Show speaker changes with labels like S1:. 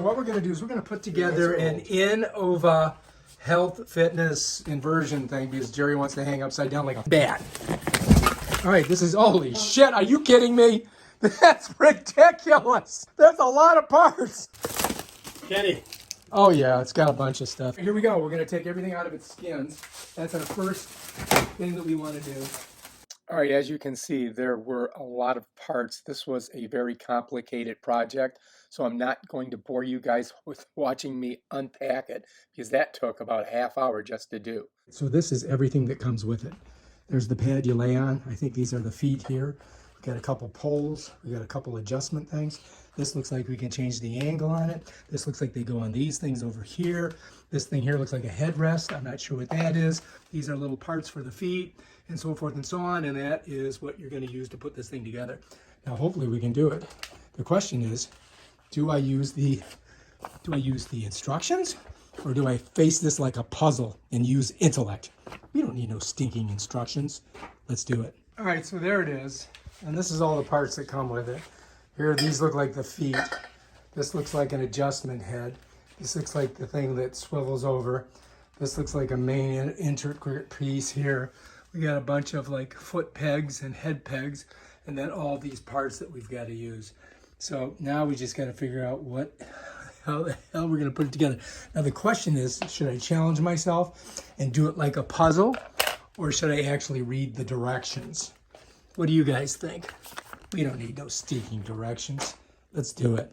S1: What we're going to do is we're going to put together an Innova health fitness inversion thing because Jerry wants to hang upside down like a bat. All right, this is, holy shit, are you kidding me? That's ridiculous. That's a lot of parts.
S2: Kenny.
S1: Oh yeah, it's got a bunch of stuff. Here we go. We're going to take everything out of its skins. That's our first thing that we want to do. All right, as you can see, there were a lot of parts. This was a very complicated project, so I'm not going to bore you guys with watching me unpack it because that took about a half hour just to do. So this is everything that comes with it. There's the pad you lay on. I think these are the feet here. We got a couple poles. We got a couple adjustment things. This looks like we can change the angle on it. This looks like they go on these things over here. This thing here looks like a headrest. I'm not sure what that is. These are little parts for the feet and so forth and so on. And that is what you're going to use to put this thing together. Now, hopefully we can do it. The question is, do I use the instructions or do I face this like a puzzle and use intellect? We don't need no stinking instructions. Let's do it. All right, so there it is. And this is all the parts that come with it. Here, these look like the feet. This looks like an adjustment head. This looks like the thing that swivels over. This looks like a main intricate piece here. We got a bunch of like foot pegs and head pegs, and then all these parts that we've got to use. So now we just got to figure out how the hell we're going to put it together. Now the question is, should I challenge myself and do it like a puzzle, or should I actually read the directions? What do you guys think? We don't need no stinking directions. Let's do it.